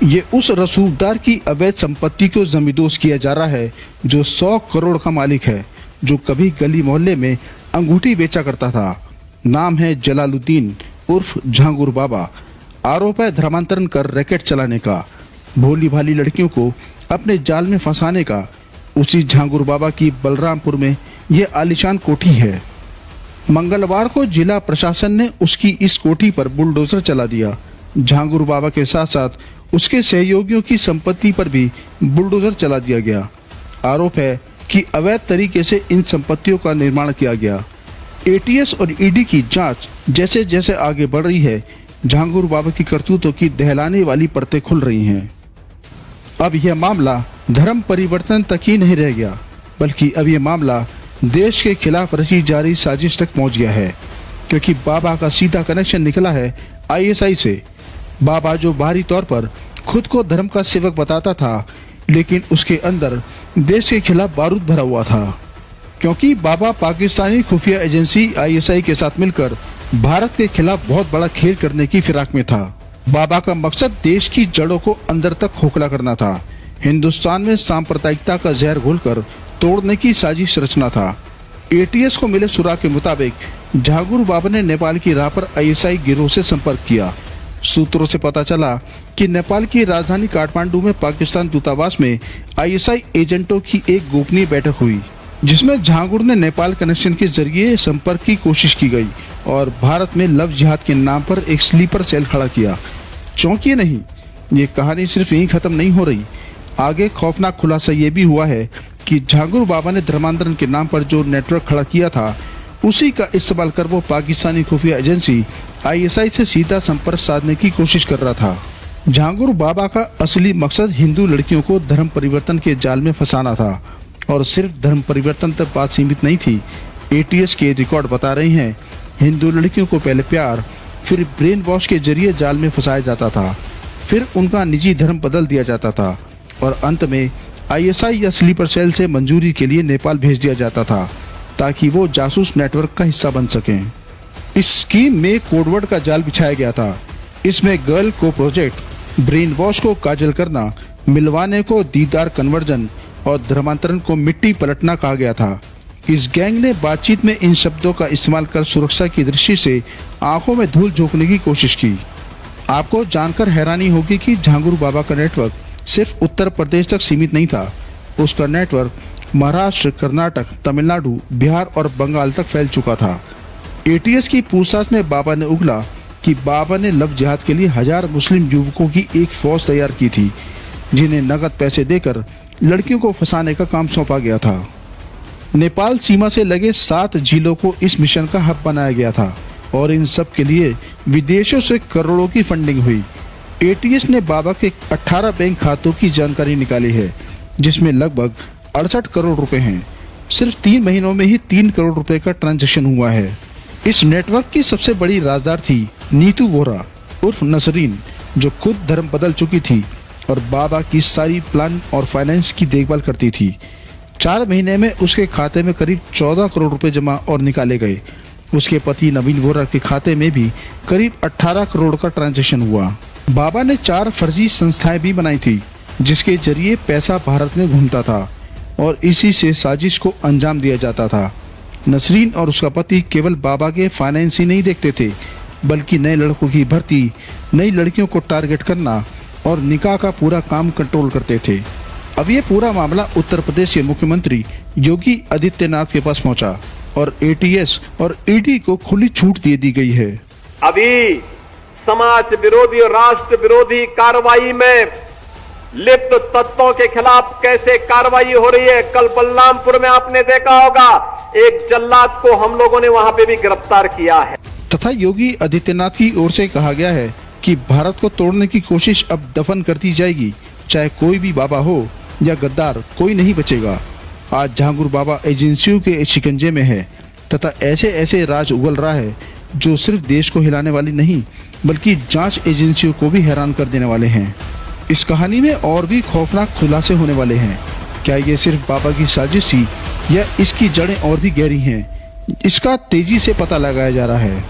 ये उस रसूखदार की अवैध संपत्ति को जमींदोज किया जा रहा है जो 100 करोड़ का मालिक है, जो कभी गली मोहल्ले में अंगूठी बेचा करता था। नाम है जलालुद्दीन उर्फ झांगुर बाबा। आरोप है धर्मांतरण कर रैकेट चलाने का, भोली भाली लड़कियों को अपने जाल में फंसाने का। उसी झांगुर बाबा की बलरामपुर में यह आलीशान कोठी है। मंगलवार को जिला प्रशासन ने उसकी इस कोठी पर बुलडोजर चला दिया। झांगुर बाबा के साथ साथ उसके सहयोगियों की संपत्ति पर भी बुलडोजर चला दिया गया। आरोप है कि अवैध तरीके से इन संपत्तियों का निर्माण किया गया। एटीएस और ईडी की जांच जैसे जैसे आगे बढ़ रही है, झांगुर बाबा की करतूतों की दहलाने वाली परतें खुल रही हैं। अब यह मामला धर्म परिवर्तन तक ही नहीं रह गया, बल्कि अब यह मामला देश के खिलाफ रची जा रही साजिश तक पहुंच गया है, क्योंकि बाबा का सीधा कनेक्शन निकला है आईएसआई से। बाबा जो बाहरी तौर पर खुद को धर्म का सेवक बताता था, लेकिन उसके अंदर देश के खिलाफ बारूद भरा हुआ था, क्योंकि बाबा पाकिस्तानी खुफिया एजेंसी आईएसआई के साथ मिलकर भारत के खिलाफ बहुत बड़ा खेल करने की फिराक में था। बाबा का मकसद देश की जड़ों को अंदर तक खोखला करना था, हिंदुस्तान में सांप्रदायिकता का जहर घोलकर तोड़ने की साजिश रचना था। एटीएस को मिले सुराग के मुताबिक झांगुर बाबा ने नेपाल की राह पर आईएसआई गिरोह से संपर्क किया। सूत्रों से पता चला कि नेपाल की राजधानी काठमांडू में पाकिस्तान दूतावास में आईएसआई एजेंटों की एक गोपनीय बैठक हुई, जिसमें झांगुर ने नेपाल कनेक्शन के जरिए संपर्क की कोशिश की गई और भारत में लव जिहाद के नाम पर एक स्लीपर सेल खड़ा किया। चौंकिए नहीं, ये कहानी सिर्फ यहीं खत्म नहीं हो रही। आगे खौफनाक खुलासा ये भी हुआ है कि झांगुर बाबा ने धर्मांतरण के नाम पर जो नेटवर्क खड़ा किया था, उसी का इस्तेमाल कर वो पाकिस्तानी खुफिया एजेंसी आईएसआई से सीधा संपर्क साधने की कोशिश कर रहा था। झांगुर बाबा का असली मकसद हिंदू लड़कियों को धर्म परिवर्तन के जाल में फंसाना था, और सिर्फ धर्म परिवर्तन तक बात सीमित नहीं थी। एटीएस के रिकॉर्ड बता रहे हैं, हिंदू लड़कियों को पहले प्यार, फिर ब्रेन वॉश के जरिए जाल में फंसाया जाता था, फिर उनका निजी धर्म बदल दिया जाता था, और अंत में आईएसआई या स्लीपर सेल से मंजूरी के लिए नेपाल भेज दिया जाता था, ताकि वो जासूस नेटवर्क का हिस्सा बन सकें। इस स्कीम में कोडवर्ड का जाल बिछाया गया था। इसमें गर्ल को प्रोजेक्ट, ब्रेन वॉश को काजल करना, मिलवाने को दीदार कन्वर्जन और धर्मांतरण को मिट्टी पलटना कहा गया था। इस गैंग ने बातचीत में इन शब्दों का इस्तेमाल कर सुरक्षा की दृष्टि से आंखों में धूल झोंकने की कोशिश की। आपको जानकर हैरानी होगी कि झांगुर बाबा का नेटवर्क सिर्फ उत्तर प्रदेश तक सीमित नहीं था। उसका नेटवर्क महाराष्ट्र, कर्नाटक, तमिलनाडु, बिहार और बंगाल तक फैल चुका था। एटीएस की पूछताछ में बाबा ने उगला कि बाबा ने लव जिहाद के लिए 1000 मुस्लिम युवकों की एक फौज तैयार की थी, जिन्हें नगद पैसे देकर लड़कियों को फंसाने का काम सौंपा गया था। नेपाल सीमा से लगे 7 जिलों को इस मिशन का हब बनाया गया था, और इन सब के लिए विदेशों से करोड़ों की फंडिंग हुई। एटीएस ने बाबा के 18 बैंक खातों की जानकारी निकाली है, जिसमें लगभग 68 करोड़ रुपए हैं। सिर्फ 3 महीनों में ही 3 करोड़ रुपए का ट्रांजैक्शन हुआ है। इस नेटवर्क की सबसे बड़ी राजदार थी नीतू वोरा उर्फ नसरीन, जो खुद धर्म बदल चुकी थी और बाबा की सारी प्लान और फाइनेंस की देखभाल करती थी। 4 महीने में उसके खाते में करीब 14 करोड़ रुपए जमा और निकाले गए। उसके पति नवीन वोरा के खाते में भी करीब 18 करोड़ का ट्रांजैक्शन हुआ। बाबा ने 4 फर्जी संस्थाएं भी बनाई थी, जिसके जरिए पैसा भारत में घूमता था, और इसी से साजिश को अंजाम दिया जाता था। नसरीन और उसका पति केवल बाबा के फाइनेंस ही नहीं देखते थे, बल्कि नए लड़कों की भर्ती, नई लड़कियों को टारगेट करना और निकाह का पूरा काम कंट्रोल करते थे। अब ये पूरा मामला उत्तर प्रदेश के मुख्यमंत्री योगी आदित्यनाथ के पास पहुंचा, और एटीएस और ईडी को खुली छूट दे दी गई है। अभी समाज विरोधी और राष्ट्र विरोधी कार्रवाई में लिप्त तत्वों के खिलाफ कैसे कार्रवाई हो रही है। कल बलरामपुर में आपने देखा होगा, एक जल्लाद को हम लोगों ने वहां पे भी गिरफ्तार किया है। तथा योगी आदित्यनाथ की ओर से कहा गया है कि भारत को तोड़ने की कोशिश अब दफन कर दी जाएगी, चाहे कोई भी बाबा हो या गद्दार, कोई नहीं बचेगा। आज झांगुर बाबा एजेंसियों के शिकंजे में है, तथा ऐसे ऐसे राज उगल रहा है जो सिर्फ देश को हिलाने वाली नहीं, बल्कि जांच एजेंसियों को भी हैरान कर देने वाले हैं। इस कहानी में और भी खौफनाक खुलासे होने वाले हैं। क्या ये सिर्फ बाबा की साजिश थी, या इसकी जड़ें और भी गहरी हैं? इसका तेजी से पता लगाया जा रहा है।